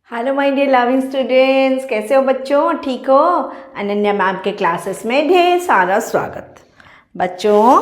Hello my dear loving students, कैसे हो बच्चों? ठीक हो? अनन्या मैम के क्लासेस में ढेर सारा स्वागत। बच्चों,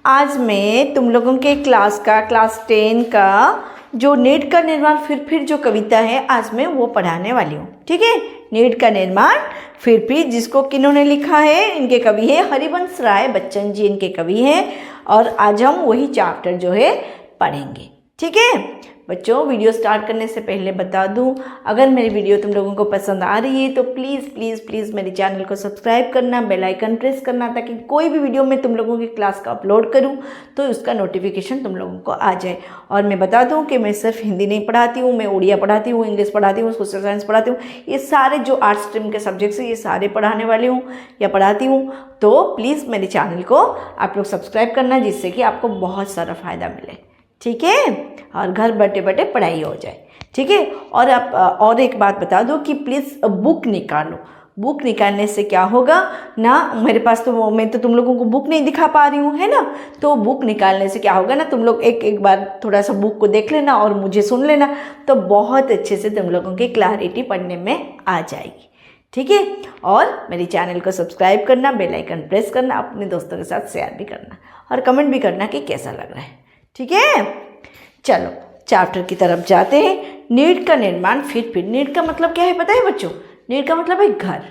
आज मैं तुम लोगों के क्लास 10 का जो नीड का निर्माण फिर जो कविता है, आज मैं वो पढ़ाने वाली हूँ। ठीक है? नीड का निर्माण फिर जिसको किन्होंने लिखा है, इनके कवि है हरिवंश राय बच्चन जी, इनके कवि हैं। और आज हम वही चैप्टर जो है पढ़ेंगे। ठीक है बच्चों, वीडियो स्टार्ट करने से पहले बता दूं, अगर मेरी वीडियो तुम लोगों को पसंद आ रही है तो प्लीज़ मेरे चैनल को सब्सक्राइब करना, बेल आइकन प्रेस करना, ताकि कोई भी वीडियो मैं तुम लोगों की क्लास का अपलोड करूं तो उसका नोटिफिकेशन तुम लोगों को आ जाए। और मैं बता दूं कि मैं सिर्फ हिंदी नहीं पढ़ाती हूँ, मैं उड़िया पढ़ाती हूँ, इंग्लिश पढ़ाती हूँ, सोशल साइंस पढ़ाती हूँ। ये सारे जो आर्ट्स स्ट्रीम के सब्जेक्ट्स हैं, ये सारे पढ़ाने वाली हूँ या पढ़ाती हूँ। तो प्लीज़ मेरे चैनल को आप लोग सब्सक्राइब करना, जिससे कि आपको बहुत सारा फ़ायदा मिले। ठीक है? और घर बैठे बैठे पढ़ाई हो जाए। ठीक है? और आप और एक बात बता दो कि प्लीज़ बुक निकालो। बुक निकालने से क्या होगा ना, मेरे पास तो मैं तो तुम लोगों को बुक नहीं दिखा पा रही हूँ, है ना? तो बुक निकालने से क्या होगा ना, तुम लोग एक बार थोड़ा सा बुक को देख लेना और मुझे सुन लेना, तो बहुत अच्छे से तुम लोगों की क्लैरिटी पढ़ने में आ जाएगी। ठीक है? और मेरे चैनल को सब्सक्राइब करना, बेल आइकन प्रेस करना, अपने दोस्तों के साथ शेयर भी करना और कमेंट भी करना कि कैसा लग रहा है। ठीक है? चलो चैप्टर की तरफ जाते हैं। नीड का निर्माण फिर नीड का मतलब क्या है पता है बच्चों? नीड का मतलब है घर,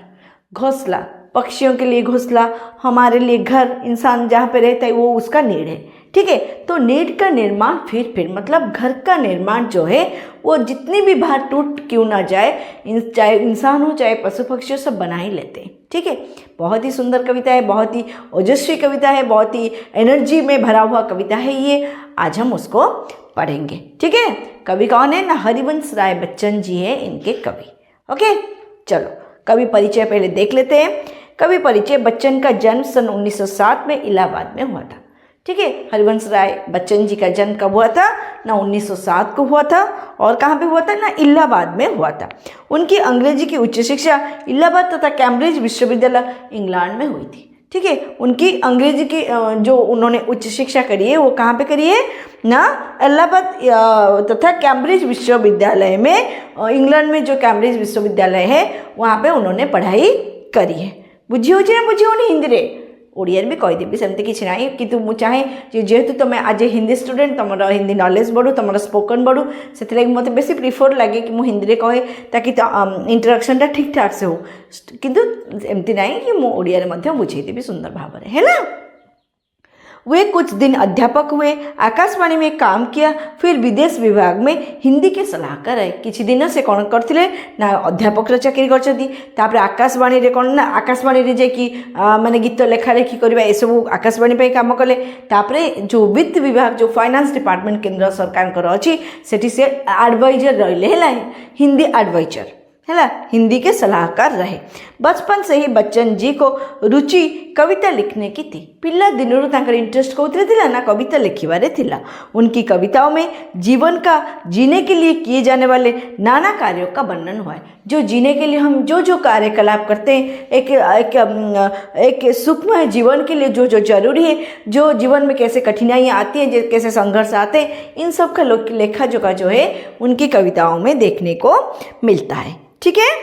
घोंसला। पक्षियों के लिए घोंसला, हमारे लिए घर, इंसान जहाँ पे रहता है वो उसका नीड है। ठीक है? तो नीड का निर्माण फिर मतलब घर का निर्माण जो है वो जितनी भी बार टूट क्यों ना जाए, चाहे इंसान हो चाहे पशु पक्षी हो, सब बना ही लेते हैं। ठीक है? बहुत ही सुंदर कविता है, बहुत ही ओजस्वी कविता है, बहुत ही एनर्जी में भरा हुआ कविता है ये। आज हम उसको पढ़ेंगे। ठीक है? कवि कौन है ना? हरिवंश राय बच्चन जी है इनके कवि। ओके, चलो कवि परिचय पहले देख लेते हैं। कवि परिचय: बच्चन का जन्म सन 1907 में इलाहाबाद में हुआ था। ठीक है? हरिवंश राय बच्चन जी का जन्म कब हुआ था ना? 1907 को हुआ था। और कहाँ पे हुआ था ना? इलाहाबाद में हुआ था। उनकी अंग्रेजी की उच्च शिक्षा इलाहाबाद तथा कैम्ब्रिज विश्वविद्यालय इंग्लैंड में हुई थी। ठीक है? उनकी अंग्रेजी की जो उन्होंने उच्च शिक्षा करी है वो कहाँ पे करी है ना? इलाहाबाद तथा कैम्ब्रिज विश्वविद्यालय में, इंग्लैंड में जो कैम्ब्रिज विश्वविद्यालय है वहाँ पे उन्होंने पढ़ाई करी है। बुझिहोछि ना बुझिहोनि हिंदी रे ओडियार भी कहीदेवी, सेमती किसी ना कि तुम चाहे जेहेतु तुम आज हिंदी स्टूडेंट, तुम हिंदी नॉलेज बढ़ू, तुम स्पोकन बढ़ू, से मत बेसी प्रिफर लगे कि मुझे हिंदी कहे, ताकि इंटरेक्शन ठीक ठाक से हो। किंतु एमती ना कि मुझे ओडिया बुझेदेवी सुंदर भाव में, है ना? वे कुछ दिन अध्यापक हुए, आकाशवाणी में काम किया, फिर विदेश विभाग में हिंदी के सलाहकार रहे। किछि दिन से कौन करथिले ना अध्यापक चाकरी करछथि, तापर आकाशवाणी रे कौन ना आकाशवाणी रे जे कि माने गीत लेखा लेखी करबा ए सब आकाशवाणी पे काम कले। तापर जो वित्त विभाग जो फाइनेंस डिपार्टमेंट केंद्र सरकार कर अछि सेठी से एडवाइजर रहले, हैला हिंदी एडवाइजर, है हिंदी के सलाहकार रहे। बचपन से ही बच्चन जी को रुचि कविता लिखने की थी। पिला दिनों तांकर इंटरेस्ट कौथिले थिला ना? कविता लिखिबारे थिला। उनकी कविताओं में जीवन का जीने के लिए किए जाने वाले नाना कार्यों का वर्णन हुआ है। जो जीने के लिए हम जो कार्यकलाप करते हैं, एक सुखमय जीवन के लिए जो जरूरी है, जो जीवन में कैसे कठिनाइयाँ आती हैं, कैसे संघर्ष आते हैं, इन सब का लेखा जोखा जो है उनकी कविताओं में देखने को मिलता है। ठीक है?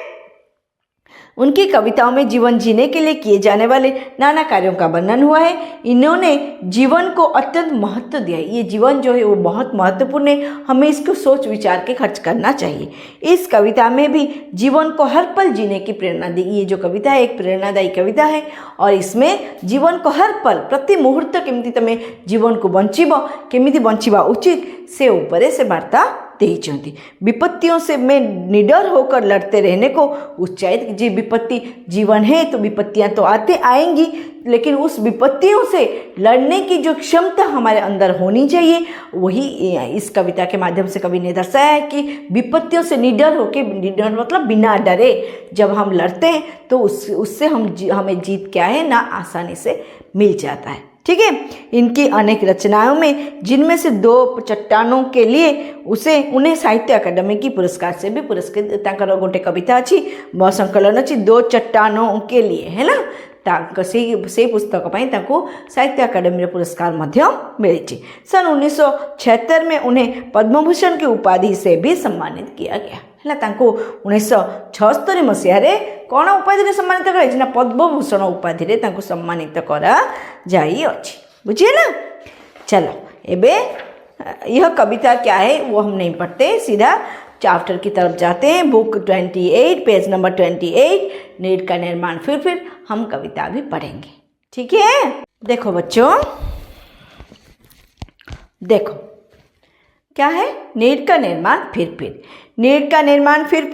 उनकी कविताओं में जीवन जीने के लिए किए जाने वाले नाना कार्यों का वर्णन हुआ है। इन्होंने जीवन को अत्यंत महत्व दिया है। ये जीवन जो है वो बहुत महत्वपूर्ण है, हमें इसको सोच विचार के खर्च करना चाहिए। इस कविता में भी जीवन को हर पल जीने की प्रेरणा दी। ये जो कविता है एक प्रेरणादायी कविता है और इसमें जीवन को हर पल प्रति मुहूर्त केमिति तमे जीवन को केमिति बंचिबा उचित से ऊपर से वार्ता देइछन्ति। विपत्तियों से मैं निडर होकर लड़ते रहने को उत्साहित कीजिए। विपत्ति जीवन है तो विपत्तियां तो आते आएंगी, लेकिन उस विपत्तियों से लड़ने की जो क्षमता हमारे अंदर होनी चाहिए, वही इस कविता के माध्यम से कवि ने दर्शाया है कि विपत्तियों से निडर होके, निडर मतलब बिना डरे जब हम लड़ते हैं तो उससे हमें जीत क्या है ना आसानी से मिल जाता है। ठीक है? इनकी अनेक रचनाओं में, जिनमें से 2 चट्टानों के लिए उन्हें साहित्य अकादमी की पुरस्कार से भी पुरस्कृत, गोटे कविता अच्छी संकलन अच्छी 2 चट्टानों के लिए, है ना? से पुस्तक पर साहित्य अकादेमी पुरस्कार मिली। सन 1976 में उन्हें पद्मभूषण की उपाधि से भी सम्मानित किया गया है। 1976 मसीह कौन उपाधि सम्मानित कर पद्मभूषण उपाधि सम्मानित करा जाई अछि। बुझिए ना। चलो एबे यह कविता क्या है वो हम नहीं पढ़ते, सीधा चैप्टर की तरफ जाते हैं। बुक 28 पेज नंबर 28 नीड का निर्माण फिर हम कविता भी पढ़ेंगे। ठीक है। देखो बच्चों, देखो क्या है, नीड का निर्माण फिर नीड का निर्माण फिर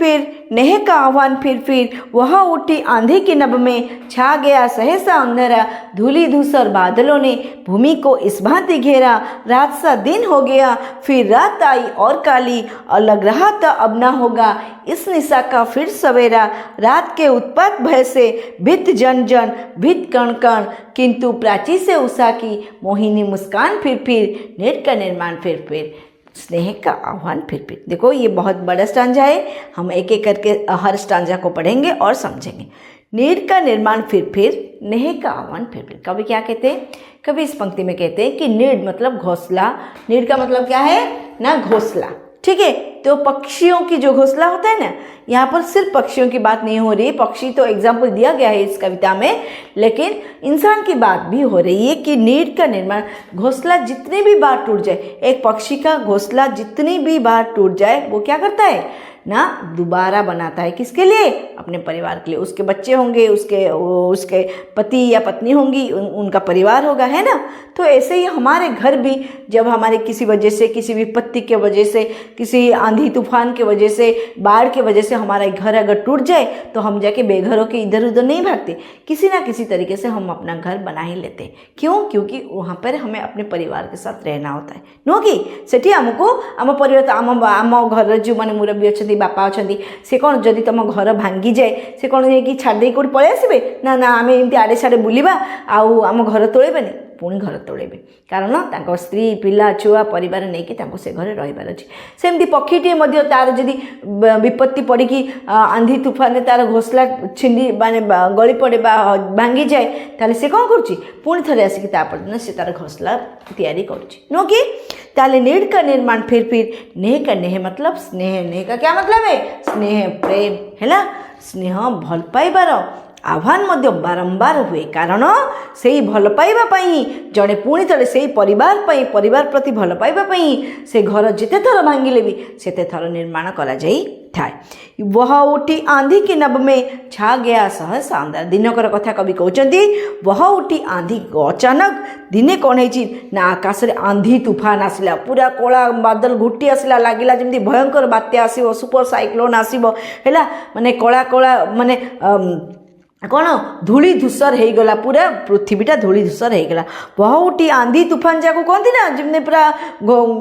नेह का आह्वान फिर वह उठी आंधी की नभ में छा गया सहसा अंधेरा, धूली धूसर बादलों ने भूमि को इस भांति घेरा, रात सा दिन हो गया फिर रात आई और काली, और लग रहा था अब ना होगा इस निशा का फिर सवेरा, रात के उत्पात भय से भित जन भित कण कण, किंतु प्राची से उषा की मोहिनी मुस्कान फिर नीड का निर्माण फिर स्नेह का आह्वान फिर। देखो ये बहुत बड़ा स्टांजा है, हम एक एक करके हर स्टांजा को पढ़ेंगे और समझेंगे। नीड का निर्माण फिर नेह का आह्वान फिर। कभी क्या कहते हैं, कभी इस पंक्ति में कहते हैं कि नीड मतलब घोंसला। नीड का मतलब क्या है ना, घोंसला। ठीक है। तो पक्षियों की जो घोंसला होता है ना, यहाँ पर सिर्फ पक्षियों की बात नहीं हो रही, पक्षी तो एग्जाम्पल दिया गया है इस कविता में, लेकिन इंसान की बात भी हो रही है कि नीड का निर्माण, घोंसला जितनी भी बार टूट जाए, एक पक्षी का घोंसला जितनी भी बार टूट जाए वो क्या करता है ना, दोबारा बनाता है। किसके लिए, अपने परिवार के लिए। उसके बच्चे होंगे, उसके पति या पत्नी होंगी, उनका परिवार होगा, है ना। तो ऐसे ही हमारे घर भी जब हमारे किसी वजह से, किसी विपत्ति के वजह से, किसी आंधी तूफान के वजह से, बाढ़ के वजह से हमारा घर अगर टूट जाए तो हम जाके बेघर होकर इधर उधर नहीं भागते, किसी ना किसी तरीके से हम अपना घर बना ही लेते हैं। क्यों? क्योंकि वहाँ पर हमें अपने परिवार के साथ रहना होता है नो कि सेठी हमको आम परिवार आम घर जो मैंने मुरब्बी अच्छा बापा अच्छा से कौन जदि तुम घर भांगी जाए से कौन जाकि छाड़ी कौट पलि आसबे ना आम एमती आड़े साड़े बुलवा आम घर तोड़ेबे पुणी घर तोड़ेबे, कारण स्त्री पिला छुआ परिवार नहीं कि से घरे रहीबार अछि। सेमती पक्षीटे मध्य तार जदि विपत्ति पड़ी आंधी तूफान तार घोसला छिंडी माने गली पड़े भांगी जाए ताले से कौन करुच्ची पुणी थे आसिक तापर से तार घोसला तैयारी करुच्ची नो कि। ताले नीड का निर्माण फिर नेह का नेह मतलब स्नेह। नेह का क्या मतलब है, स्नेह प्रेम है ना। स्नेह भल पाइबार आह्वान मध्य बारंबार हुए, कारण से भल पाइबा पई जड़े पुणी थे से परिवार प्रति भल पाइबा पई से घर जिते थर भांगिले भी सेते थर निर्माण करा जाई थाए। वह उठी आंधी की नभ में छा गया सहसा अंधार। दिनकर कथा कवि कहते, वह उठी आंधी अचानक दिने कौन है ना आकाश रे आंधी तूफान आसला, पूरा कला बादल घुटी आसला, लगिला जमी भयंकर बात्या आसो, सुपर साइक्लोन आसो है माने कला कला माने कौन धूली धूसर हो गला, पूरा पृथ्वीटा धूली धूसर हो गला। वह उठी आंधी तूफान जाको कहती ना जमी पूरा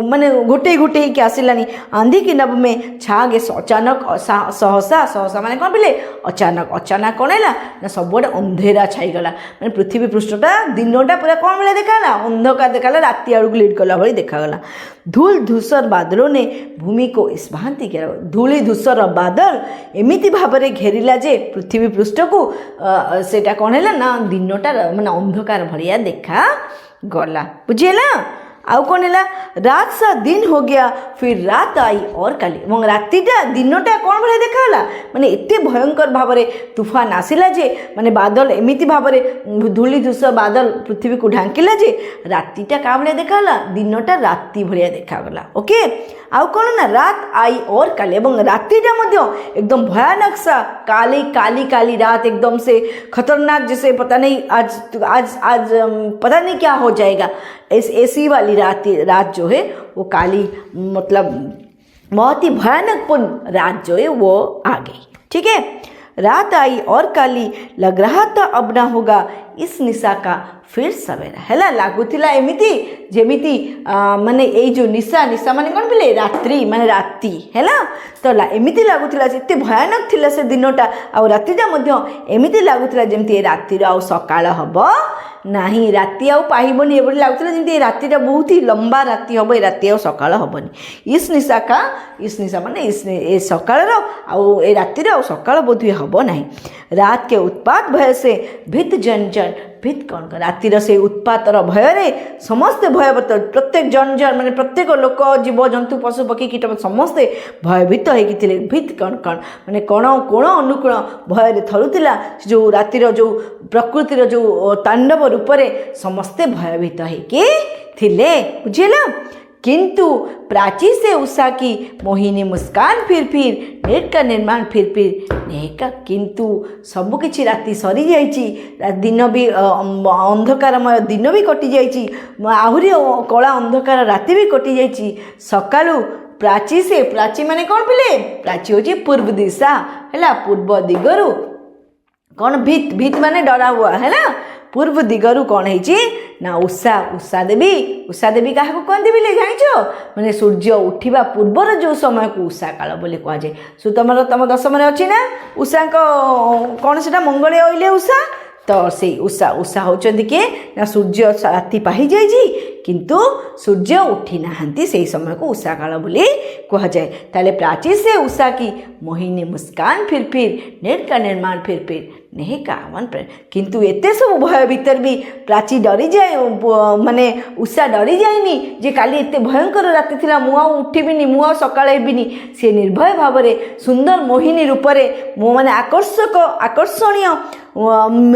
माने घुटे कि आसलानी। आंधी की नभ में छा गे अचानक सहसा माने कौन बोले अचानक कौन है ना सबुआडे अंधेरा छाईगला, मैंने पृथ्वी पृष्ठटा दिनटा पूरा कौन भाई देखाला, अंधकार देखाला, राति आड़ लीड कला भाई देखा। धूल धूसर बादलों ने भूमि को इस भांति घेरा। धूली धूसर बादल एमिति भाବରେ घेरिला जे पृथ्वी पृष्ठ को सेटा कौन है ना दिनटा माने अंधकार भलिया देखा गला। बुझेला। आउ कौन है रात सा दिन हो गया फिर रात आई और काली, रातिटा दिनटा कौन भाई देखा माने एते भयंकर भाव तूफान आसिला जे माने बादल एमिति भाव धूली धूसर बादल पृथ्वी को ढांकिला जे रातिटा का भाई देखा दिनटा राति भाया देखागला। ओके। आउ कौन ना रात आई और काली, एवं रातिटा मध्य एकदम भयानक सा काली रात एकदम से खतरनाक, जैसे पता नहीं आज पता नहीं क्या हो जाएगा। ऐसी वाली रात जो है वो काली मतलब बहुत ही भयानकपूर्ण रात जो है वो आ गई। ठीक है। रात आई और काली, लग रहा था अब ना होगा इस निशा का फिर सवेरा है लगुला एमती जेमिति माने ये जो निशा निशा माने कौन बोले रात्रि माने राति है तो एमती लगुला एत भयानक थिला से दिनटा आ रातिटा एमती लगुला जमती रातिर आ सकाळ हम नहीं राति आउ पाइबनी ये लगुला जमी रातिटा बहुत ही लंबा राति हम ये राति आउ सकाळ हेनी इस निशा का इस निशा माने इस सकाळ आउ ए रातिर आउ सकाळ बोधुए हम ना रात के उत्पात भय से भीत जन जन भीत कौन कर रातिर से उत्पातर भय समस्ते भयभीत प्रत्येक जन जन माने प्रत्येक लोक जीव जंतु पशु पक्षी कीट समस्ते भयभीत होती भीत कौन कौन माने कोण कोण अनुकूल भय थरुला जो रातिर जो प्रकृतिर जो तांडव रूपरे समस्ते भयभीत होते बुझेला किंतु प्राची से उषा की मोहिनी मुस्कान फिर नेट का निर्माण फिर नेका किंतु सबकिछि राति सरी जाइछि दिन भी अंधकारमय दिन भी कटि जाइछि आहुरी कला अंधकार राति भी कटि जाइछि सकाळु प्राची से प्राची माने कौन पिले प्राची होछि पूर्व दिशा है पूर्व दिगरु कौन भीत भीत माने डरा हुआ है ना पूर्व दिगरु कौन है ना उषा उषा देवी क्या कहते बोले जान मैंने सूर्य उठा पूर्वर जो समय को उषा काल बोली कहुए सो तुम दशम अच्छी ना उषा कौन से मंगले अइले उषा तो से उषा उषा होचंदी किए ना सूर्य राति पाही जाइए किंतु सूर्य उठी नहांती से समय को उषा काल बोली कहुए ताले प्राची से उषा की मोहिनी मुस्कान फिर नेट का निर्माण फिर नहीं कावन किंतु एते सब भय भीतर भी प्राची डरी जाए माने उषा डरी जाएनी जे काली एते भयंकर राति थिला मु उठिबिनी मु सकाळे हेबिनी से निर्भय भाव में सुंदर मोहिनी रूपरे मो माने आकर्षणीय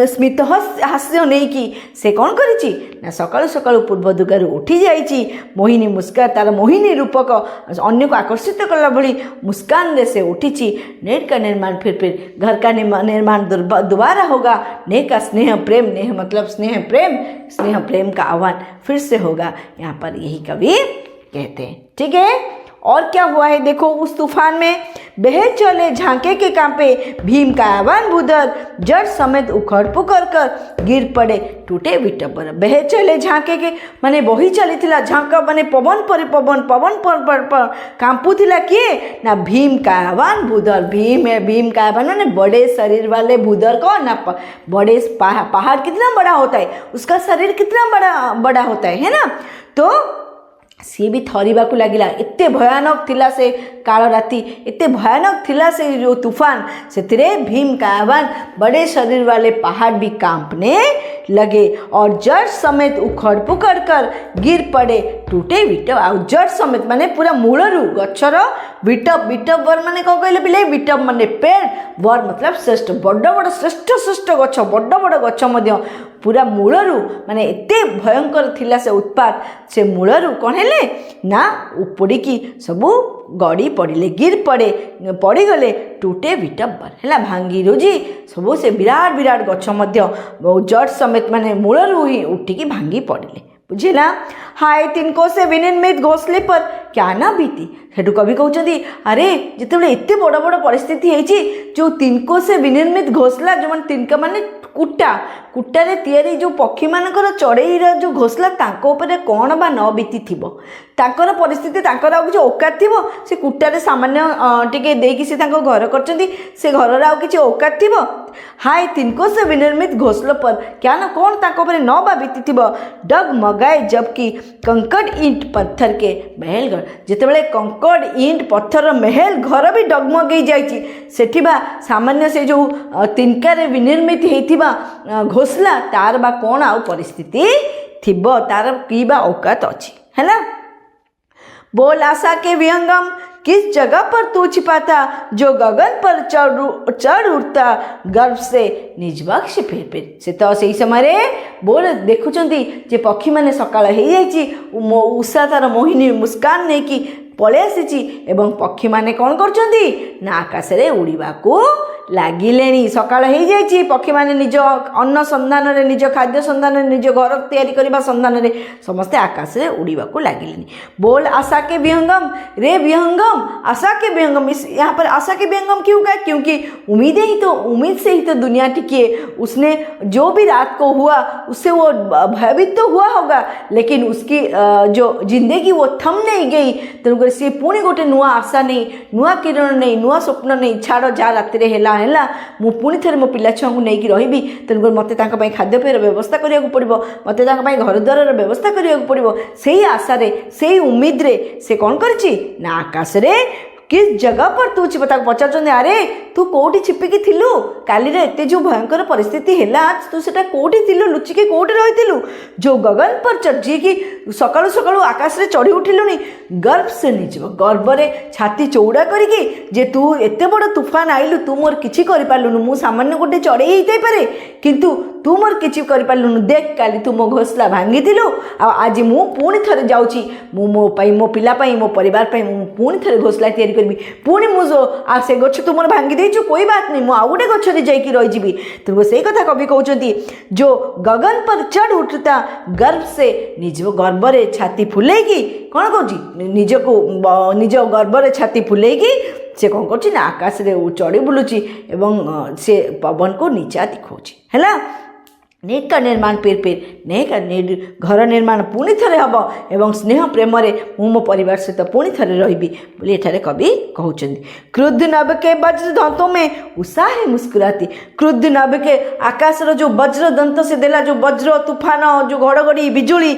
स्मित हास्य नहीं कि से कौन करिछि ना सकाळु सकाळु पूर्व दुगारु उठी जाइछि मोहिनी मुस्कान तार मोहिनी रूपक अन्य को आकर्षित करला भली मुस्कान रे से उठिछि नेट का निर्माण फिर घर का निर्माण दोबारा होगा नेह का स्नेह मतलब स्नेह प्रेम का आह्वान फिर से होगा यहाँ पर यही कवि कहते हैं। ठीक है और क्या हुआ है देखो उस तूफान में बहे चले झांके के कांपे भीम का आह्वान भूधर जड़ समेत उखड़ पुखड़ कर गिर पड़े टूटे विटपर बहे चले झांके के माने बही चली झांक माने पवन पर कांपू थिला किए ना भीम का आह्वान भूधर भीम का आह्वान माने बड़े शरीर वाले भूधर कौन ना बड़े पहाड़ कितना बड़ा होता है उसका शरीर कितना बड़ा होता है ना तो सी भी थरिबा को लगिला एते भयानक थिला से काल राति एते भयानक थिला से जो तूफान से भीम का आह्वान बड़े शरीर वाले पहाड़ भी कांपने लगे और जड़ समेत उखड़ पुखड़ कर गिर पड़े टूटे विटप आ जड़ समेत माने पूरा मूलरू गछर विटप वर माने कौन कहले पिले विटप माने पेड़ वर मतलब श्रेष्ठ बड़ श्रेष्ठ गछ बड़ गछ मध्य पूरा मूलरू माने एते भयंकर थिला से उत्पात से मूलरू कौन हेले ना उपड़िकी सबू गड़ी पड़े गिर पड़गले टूटे विटब्बर है भांगी रुजी सबू से विराट विराट गछ मध्य जड़ समेत माने मूलरू ही उठिकी भांगी पड़े बुझेला हाय तिनको से विनिर्मित घोसले पर क्या ना बीती सेठू कवि कहते अरे जिते एत बड़ बड़ परिस्थिति है जो तिनको से विनिर्मित घोसला जो मैंने तिनका माने कुटारे तैयारी जो पक्षी मानकर चढ़ईर जो घोसला तांको कौन बा न बीती थिबो तांकर परिस्थिति तांकर आ किसी औकात थिबो से कुटारे सामान्य टिके देकी से तांको घर करचंदी से घरर आ किसी औकात थिबो हाय तिनको से विनिर्मित घोसलों पर क्या ना कौन तांको पर न बा बीती थिबो डगमगाए जबकि कंकड़ ईंट पत्थर के महल घर जितेबाला कंकड़ ईंट पत्थर महल घर भी डगमगई जाइछि सेठी बा सामान्य से जो तिनकारे विनिर्मित हेतिबा घोसला तार बा कौन आउ परिस्थिति थिबो तार की बा औकात अछि है ना बोल आशा के विहंगम किस जगह पर तू छिपा था जो गगन पर चढ़ उठता गर्व से निज बक्ष फिर से तो सही समय बोल देखुचंदी जे पक्षी माने सकाळ हे जाइछि उषा तार मोहिनी मुस्कान नहीं कि पळे आसी एवं पक्षी माने कौन करचंदी ना आकाश रे उड़ीबा को लागिलेनी सकाळ हो जाइए पक्षी माने निज अन्न संधान रे निज खाद्य संधान रे निज घर तैयारी करबा संधान रे समस्ते आकाश रे उड़ीबा को लागिलेनी। बोल आशा के विहंगम रे विहंगम आशा के विहंगम। इस यहाँ पर आशा के विहंगम क्यों का? क्योंकि उम्मीद से ही तो दुनिया टिकी है। उसने जो भी रात को हुआ उससे वो भयभीत तो हुआ होगा, लेकिन उसकी जो जिंदगी वो थम नहीं गई। तेणुकर सी पुणी गोटे नुआ आशा नहीं, नुआ किरण नहीं, नुआ स्वप्न नहीं। छाड़ जा राति है मु पुणी थे मो पिला छुआ को लेकिन रही। तेणुकर मत खाद्यपेयर व्यवस्था करने को पड़ो, मत घर द्वार व्यवस्था करने को पड़ो। से ही आशा से उम्मीद रे से कौन करछि ना आकाश रे किस जगह पर तू छिप पचार अरे तू कौटी छिपिकी थिलु काली एते जो भयंकर परिस्थिति है तू सेटा कौटी थिलु लुचिकी कौटी रही जो गगन पर चढ़ कि सकाळु सकाळु आकाश रे चढ़ी उठिलुनी। गर्व से निजब गर्व रे छाती चौड़ा करिकी जे तू एते बड़ तूफान आइलु तू मोर किछि करि पालुनु। मु सामान्य गोटे चढ़ई हेइते पारे किंतु तू मोर किछि करि पालुनु। देख काली तू मो घोसला भांगी दिलु आज मु पुणी थरे जाउची मु मो पई मो पिला पई मो परिवार पई मु पुणी थरे घोसला तैयारी करबी। पुणी मु से गछ तू मोर भांगी देछु कोई बात नहीं मु आ गोटे गछ रे जाईकी रही जीवी। तो से कथा कवि कहउचंती जो गगन पर चढ़ उठता गर्व से निज गर्व रे छाती फुलेगी कौन कहउची निज को निज गर्व रे छाती फुलेगी से कौन करछि ना आकाश रे चढ़ी बुलुची एवं से पवन को नीचा दिखाउछि हैला। नेक का निर्माण पेर नेक घर निर्माण पुणी थे हम एवं स्नेह प्रेम मो परिवार सहित पुणी थे रही बोली एठारे कवि कहउचंदी। क्रुद्ध नभ के वज्र दांतों में उषा है मुस्कुराती। क्रुद्ध नभ के आकाश रो जो वज्र दंत से देला जो वज्र तूफान जो घड़घड़ी बिजुली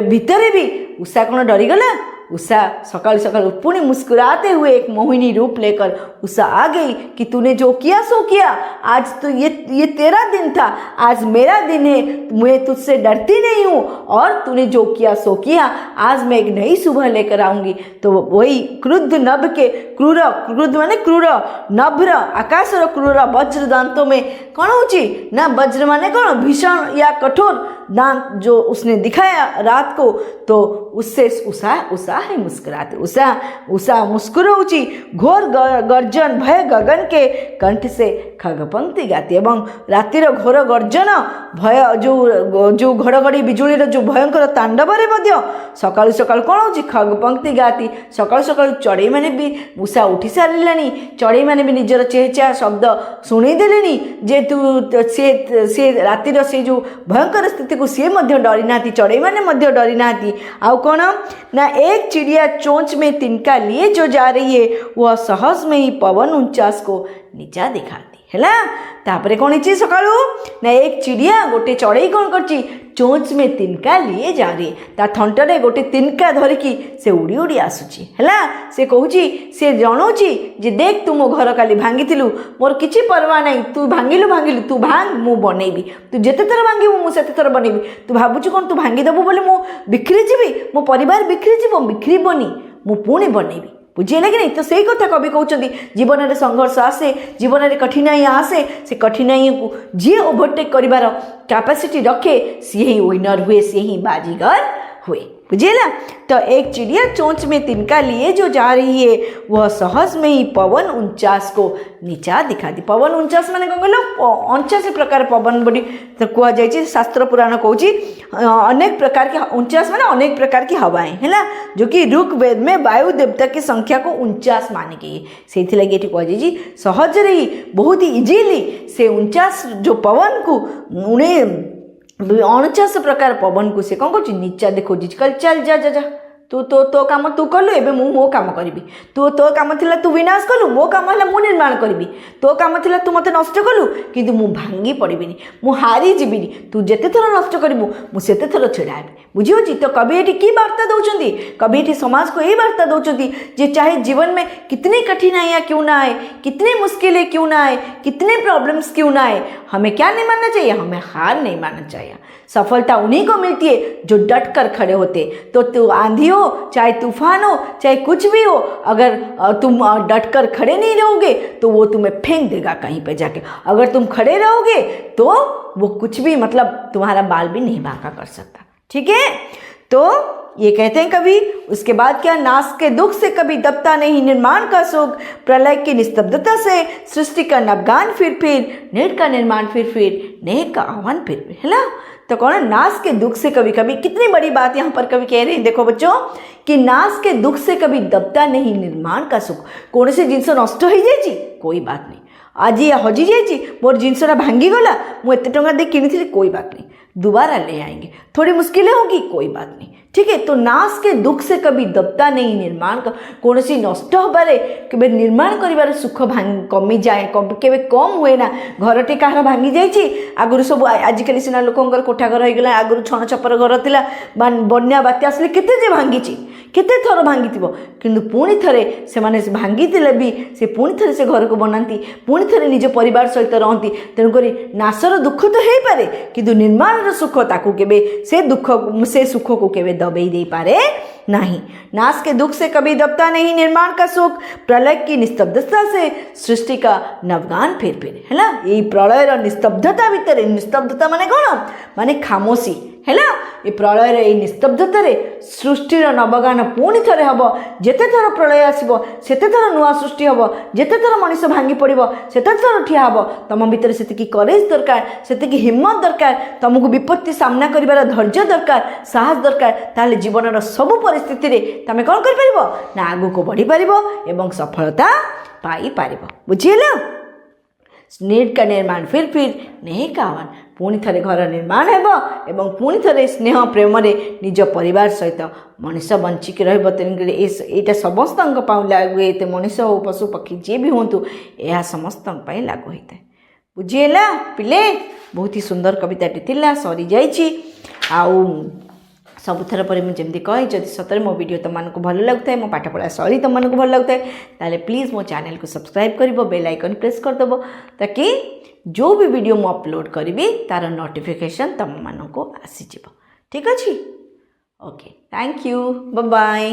भितर भी उषा कौन डरीगला। उषा सकाल सकाल पुणी मुस्कुराते हुए एक मोहिनी रूप लेकर उषा आ गई कि तूने जो किया सो किया। आज तो ये तेरा दिन था, आज मेरा दिन है। मैं तुझसे डरती नहीं हूँ और तूने जो किया सो किया। आज मैं एक नई सुबह लेकर आऊँगी। तो वही क्रुद्ध नभ के क्रूर माने क्रूर नभ्र आकाश क्रूर वज्र दांतों में कौन होची ना वज्र माने कौन भीषण या कठोर दांत जो उसने दिखाया रात को। तो उससे उषा है मुस्कुराते। उषा मुस्कुराउची घोर गर्जन भय गगन के कंठ से खग पंक्ति गाती। एवं रातिर घोर गर्जन भय जो घड़घड़ी बिजुली जो भयंकर तांडव सकाळु सकाळु कौन होची खग पंक्ति गाती। सकाळु सकाळु चढ़ई मैंने भी उषा उठी सारे चढ़ई मैंने भी निजर चेहचा शब्द शुणी देलेनी जे तू से रातिर से जो भयंकर स्थिति को सी डरी ना चढ़ई मैंने डरी ना। आउ कौन ना एक चिड़िया चोंच में तिनका लिए जो जा रही है वह सहज में ही पवन उनचास को नीचा दिखाती है। तापरे कौन है सकाळु ना एक चिड़िया गोटे चढ़ई कौन करची चोंच में तिनका लिए जा रही ता थंटरे गोटे तिनका धरिकी से उड़ी उड़ी आसुची हैला। से कहूची से जणौची जे देख तू मो घर काली भांगिथिलु मोर किछि परवा नहीं। तू भांगिलु तू भांग मु बनैबी। तू जेते थर भांगिबु मु सेते थर बनैबी। तू भाबुछु कोन तू भांगी देबु बोले मु बिखरी जीवी मो परिवार बिखरी जीवो बिखरीबनी मु पुणी बनैबी। बुझेगा कि नहीं। तो सही कथा कवि कहते जीवन में संघर्ष आसे जीवन में कठिनाई आसे से कठिनाई को जी ओभरटेक कर कैपेसिटी रखे सी ही विनर हुए सी ही बाजीगर हुए। बुझेला। तो एक चिड़िया चोंच में तिनका लिए जो जा रही है वह सहज में ही पवन उनचास को नीचा दिखाती। पवन उनचास माने कौन कहल 49 प्रकार पवन बड़ी तो कह जाए शास्त्र पुराण कहूँ अनेक प्रकार की 49 माने अनेक प्रकार की हवाएं है ना जो कि ऋग्वेद में वायु देवता की संख्या को 49 माने गई है। से लगे ये कह जाए सहज रही बहुत ही इजीली से 49 जो पवन को उन्हें 49 प्रकार पवन को से कौन कर नीचा देखो कल चल जा जा जा तू तो काम तू कलु एबे मु मो काम करी। तू तो काम थिला तू विनाश कलु मो काम है मु निर्माण करी। तो काम थिला तू मते नष्ट कलु किंतु मु भांगी पड़बीनी मु हारी जीविनी। तू जेते थर नष्ट करिबु मु सेते थर छेड़ा हेबी। बुझियोची। तो कवि एठी की वार्ता दउचंदी कवि एठी समाज को यही वार्ता दउचंदी जे चाहे जीवन में कितनी कठिनाइयाँ क्यों ना आए कितनी मुश्किलें क्यों ना आए कितने प्रॉब्लम्स क्यों ना आए हमें क्या नहीं मानना चाहिए हमें हार नहीं मानना चाहिए। सफलता उन्हीं को मिलती है जो डट कर खड़े होते। तो तू आंधी हो चाहे तूफान हो चाहे कुछ भी हो अगर तुम डट कर खड़े नहीं रहोगे तो वो तुम्हें फेंक देगा कहीं पे जाके। अगर तुम खड़े रहोगे तो वो कुछ भी मतलब तुम्हारा बाल भी नहीं बांका कर सकता। ठीक है। तो ये कहते हैं कवि। उसके बाद क्या, नाश के दुख से कभी दबता नहीं निर्माण का सुख, प्रलय की निस्तब्धता से सृष्टि का नवगान फिर नेट का निर्माण फिर नेक का आह्वान फिर, है ना। तो कौन, नाश के दुख से कभी कभी, कितनी बड़ी बात यहाँ पर कवि कह रहे हैं, देखो बच्चों कि नाश के दुख से कभी दबता नहीं निर्माण का सुख। कौन से जिनस नष्ट हो जाए कोई बात नहीं, आज ये हजि जाइए मोर जिनसटा भांगीगला, मुझे एत टंका दे किनी, कोई बात नहीं, दोबारा ले आएंगे, थोड़ी मुश्किलें होगी, कोई बात नहीं, ठीक है। तो नाश के दुख से कभी दबता नहीं निर्माण का, कौन सी नष्ट हबारे केबे निर्माण करिबार सुख कमी जाए, केबे कम हुए ना। घरटे कहार भांगी जाइए, आगुरी सब आजिकल सीना लोकंर कोठा घर हो गला, आगुरी छण छपर घर थिला, बन्या बात्या आसले केते जे भांगी, केते थर भांगी किंतु पुणी थरे से माने भांगी भी से पुणी थरे से घर को बनाती, पुणी थरे निज परिवार सहित रहती। तेणुकरी नाशर दुख तो हो पारे किंतु निर्माण सुख ताकू केबे से दुख से सुख को केबे दबेई दे पारे नहीं। नाश के दुख से कभी दबता नहीं निर्माण का सुख, प्रलय की निस्तब्धता से सृष्टि का नवगान फिर, है ना। ये प्रलयर निस्तब्धता भितर, निस्तब्धता माने कौन, माने खामोशी, है ना। ये प्रलयर ये निस्तब्धतार सृष्टिर नवगान पुणी थे हम, जिते थर प्रलय आसो सेते थर नुआ सृष्टि हम, जिते थर मनीष भांगी पड़ो सेते थर ठिया हम। तुम भितर से करेज दरकार, से हिम्मत दरकार, तुमको विपत्ति सामना कर धैर्य दरकार, साहस दरकार, ताले जीवन सबू परिस्थिति रे तुम कौन कर ना आगू को बढ़ी पार एवं सफलता पाई पार, बुझील। नेट का निर्माण फिर नेक आह्वान, पुणी थे घर निर्माण एवं पुणी थे स्नेह प्रेम निज परिवार सहित मनीष बंचिक रहा। समस्त लागू होते, मनीष हो पशु पक्षी जी भी हूँ, यह समस्त लागू होता है, बुझीगला पिले। बहुत ही सुंदर कविताटी थिला, सरी जाइए। सबुथर पर मुझे कहे जदि सतरे मो वीडियो तुमको भल लगुता है, मो पाठ पढ़ा शैली तुमको भल लगुता है, ताले प्लीज़ मो चैनल को सब्सक्राइब कर, बेल आइकन प्रेस करदेव, ताकि जो भी वीडियो मु अपलोड करी तार नोटिफिकेशन तुम मानक आसीज। ठीक अच्छे, okay, thank you, bye bye.